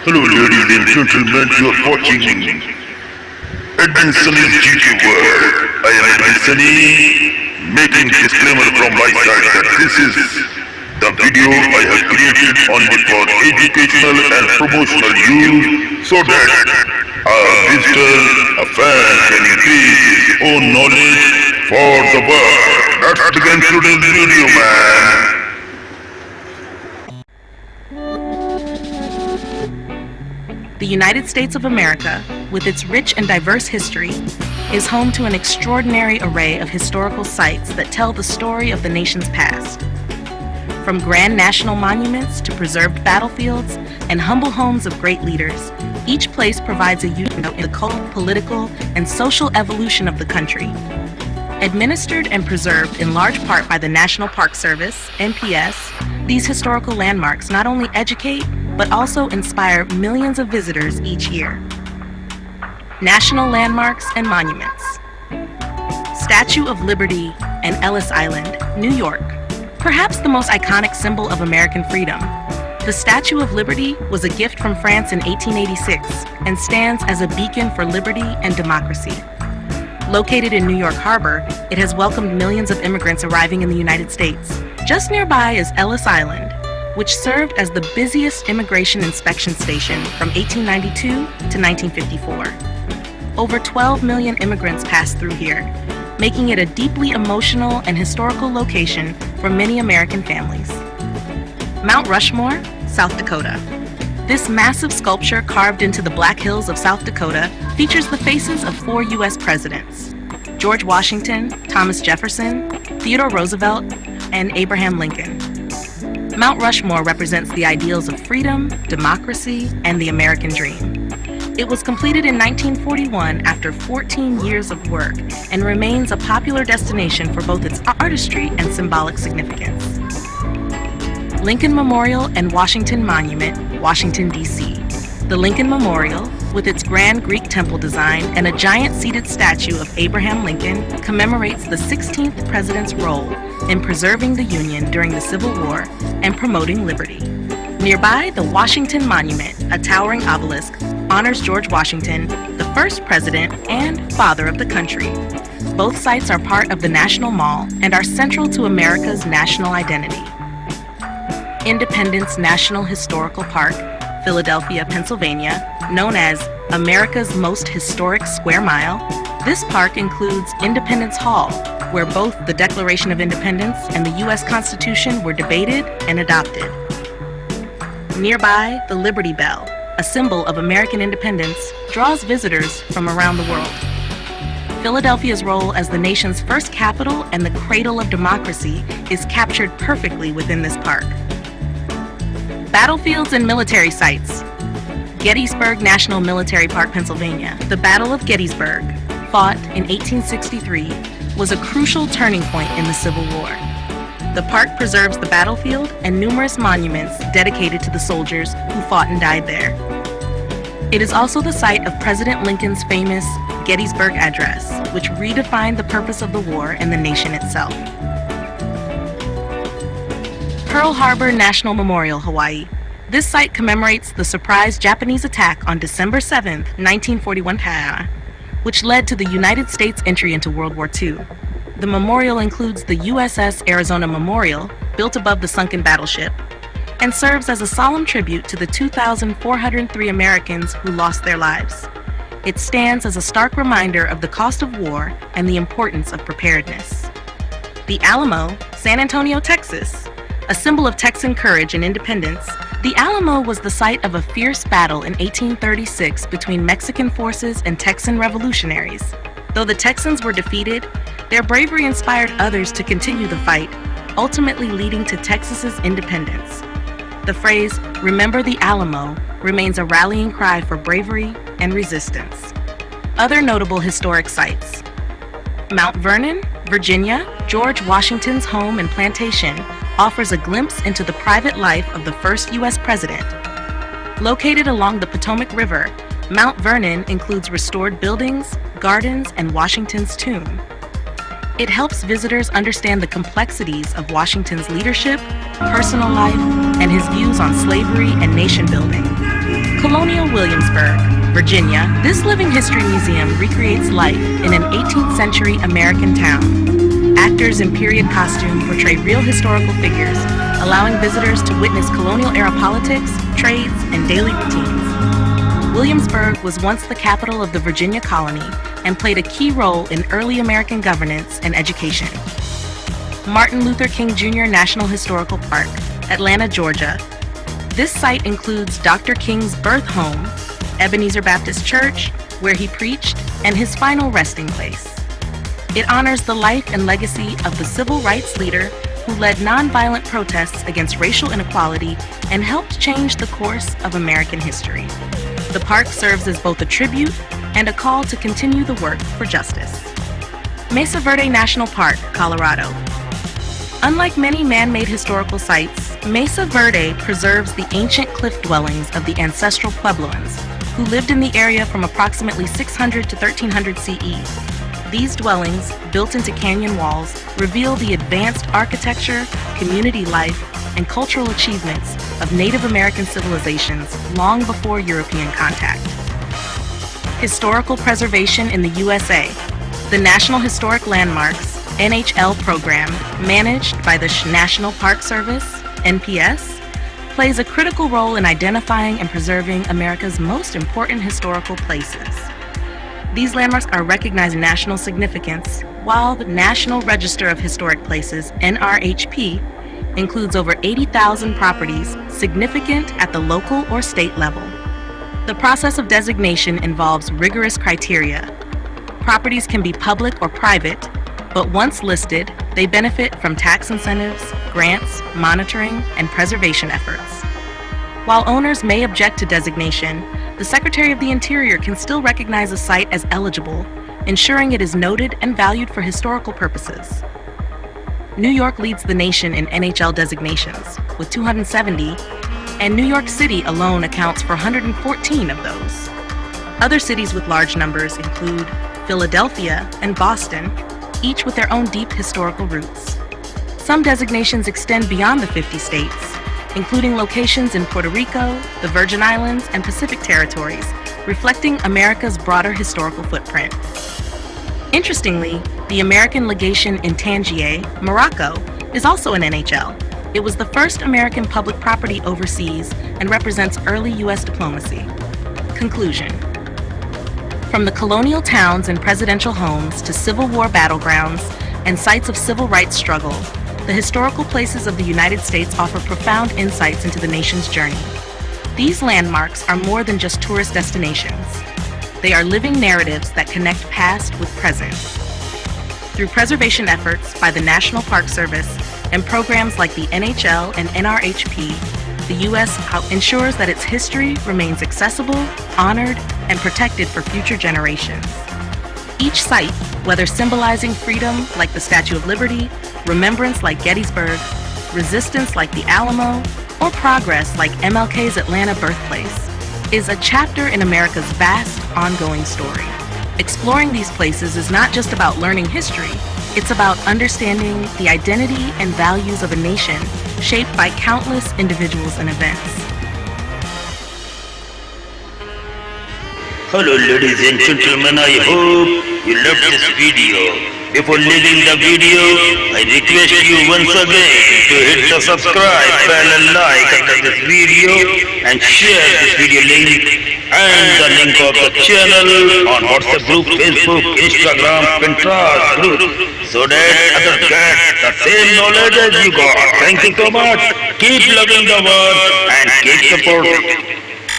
Hello, ladies and gentlemen, you are watching Edwin Sunny's GK World. I am Edwin Sunny, making disclaimer from my side that this is the video I have created only for educational and promotional use so that a visitor, a fan can increase his own knowledge for the world. Let's begin today's video, man. The United States of America, with its rich and diverse history, is home to an extraordinary array of historical sites that tell the story of the nation's past. From grand national monuments to preserved battlefields and humble homes of great leaders, each place provides a unique in the cultural, political, and social evolution of the country. Administered and preserved in large part by the National Park Service, NPS, these historical landmarks not only educate, but also inspire millions of visitors each year. National Landmarks and Monuments. Statue of Liberty and Ellis Island, New York. Perhaps the most iconic symbol of American freedom, the Statue of Liberty was a gift from France in 1886 and stands as a beacon for liberty and democracy. Located in New York Harbor, it has welcomed millions of immigrants arriving in the United States. Just nearby is Ellis Island, which served as the busiest immigration inspection station from 1892 to 1954. Over 12 million immigrants passed through here, making it a deeply emotional and historical location for many American families. Mount Rushmore, South Dakota. This massive sculpture carved into the Black Hills of South Dakota features the faces of 4 U.S. presidents: George Washington, Thomas Jefferson, Theodore Roosevelt, and Abraham Lincoln. Mount Rushmore represents the ideals of freedom, democracy, and the American dream. It was completed in 1941 after 14 years of work and remains a popular destination for both its artistry and symbolic significance. Lincoln Memorial and Washington Monument, Washington, D.C. The Lincoln Memorial, with its grand Greek temple design and a giant seated statue of Abraham Lincoln, commemorates the 16th president's role in preserving the Union during the Civil War and promoting liberty. Nearby, the Washington Monument, a towering obelisk, honors George Washington, the first president and father of the country. Both sites are part of the National Mall and are central to America's national identity. Independence National Historical Park, Philadelphia, Pennsylvania, known as America's most historic square mile, this park includes Independence Hall, where both the Declaration of Independence and the U.S. Constitution were debated and adopted. Nearby, the Liberty Bell, a symbol of American independence, draws visitors from around the world. Philadelphia's role as the nation's first capital and the cradle of democracy is captured perfectly within this park. Battlefields and military sites. Gettysburg National Military Park, Pennsylvania. The Battle of Gettysburg, fought in 1863, was a crucial turning point in the Civil War. The park preserves the battlefield and numerous monuments dedicated to the soldiers who fought and died there. It is also the site of President Lincoln's famous Gettysburg Address, which redefined the purpose of the war and the nation itself. Pearl Harbor National Memorial, Hawaii. This site commemorates the surprise Japanese attack on December 7, 1941, which led to the United States' entry into World War II. The memorial includes the USS Arizona Memorial, built above the sunken battleship, and serves as a solemn tribute to the 2,403 Americans who lost their lives. It stands as a stark reminder of the cost of war and the importance of preparedness. The Alamo, San Antonio, Texas. A symbol of Texan courage and independence, the Alamo was the site of a fierce battle in 1836 between Mexican forces and Texan revolutionaries. Though the Texans were defeated, their bravery inspired others to continue the fight, ultimately leading to Texas's independence. The phrase, "Remember the Alamo," remains a rallying cry for bravery and resistance. Other notable historic sites. Mount Vernon, Virginia, George Washington's home and plantation, offers a glimpse into the private life of the first U.S. president. Located along the Potomac River, Mount Vernon includes restored buildings, gardens, and Washington's tomb. It helps visitors understand the complexities of Washington's leadership, personal life, and his views on slavery and nation building. Colonial Williamsburg, Virginia, this living history museum recreates life in an 18th century American town. Actors in period costume portray real historical figures, allowing visitors to witness colonial era politics, trades, and daily routines. Williamsburg was once the capital of the Virginia colony and played a key role in early American governance and education. Martin Luther King Jr. National Historical Park, Atlanta, Georgia. This site includes Dr. King's birth home, Ebenezer Baptist Church, where he preached, and his final resting place. It honors the life and legacy of the civil rights leader who led nonviolent protests against racial inequality and helped change the course of American history. The park serves as both a tribute and a call to continue the work for justice. Mesa Verde National Park, Colorado. Unlike many man-made historical sites, Mesa Verde preserves the ancient cliff dwellings of the ancestral Puebloans, who lived in the area from approximately 600 to 1300 CE. These dwellings, built into canyon walls, reveal the advanced architecture, community life, and cultural achievements of Native American civilizations long before European contact. Historical preservation in the USA. The National Historic Landmarks NHL program, managed by the National Park Service, NPS, plays a critical role in identifying and preserving America's most important historical places. These landmarks are recognized national significance, while the National Register of Historic Places, NRHP, includes over 80,000 properties significant at the local or state level. The process of designation involves rigorous criteria. Properties can be public or private, but once listed, they benefit from tax incentives, grants, monitoring, and preservation efforts. While owners may object to designation, the Secretary of the Interior can still recognize a site as eligible, ensuring it is noted and valued for historical purposes. New York leads the nation in NHL designations, with 270, and New York City alone accounts for 114 of those. Other cities with large numbers include Philadelphia and Boston, each with their own deep historical roots. Some designations extend beyond the 50 states, including locations in Puerto Rico, the Virgin Islands, and Pacific territories, reflecting America's broader historical footprint. Interestingly, the American legation in Tangier, Morocco, is also an NHL. It was the first American public property overseas and represents early U.S. diplomacy. Conclusion. From the colonial towns and presidential homes to Civil War battlegrounds and sites of civil rights struggle, the historical places of the United States offer profound insights into the nation's journey. These landmarks are more than just tourist destinations. They are living narratives that connect past with present. Through preservation efforts by the National Park Service and programs like the NHL and NRHP, the U.S. ensures that its history remains accessible, honored, and protected for future generations. Each site, whether symbolizing freedom like the Statue of Liberty, remembrance like Gettysburg, resistance like the Alamo, or progress like MLK's Atlanta birthplace, is a chapter in America's vast, ongoing story. Exploring these places is not just about learning history, it's about understanding the identity and values of a nation shaped by countless individuals and events. Hello ladies and gentlemen, I hope you loved this video. Before leaving the video, I request you once again to hit the subscribe bell and like under this video and share this video link and the link of the channel on WhatsApp group, Facebook, Instagram, Pinterest group so that others get the same knowledge as you got. Thank you so much. Keep loving the world and keep supporting.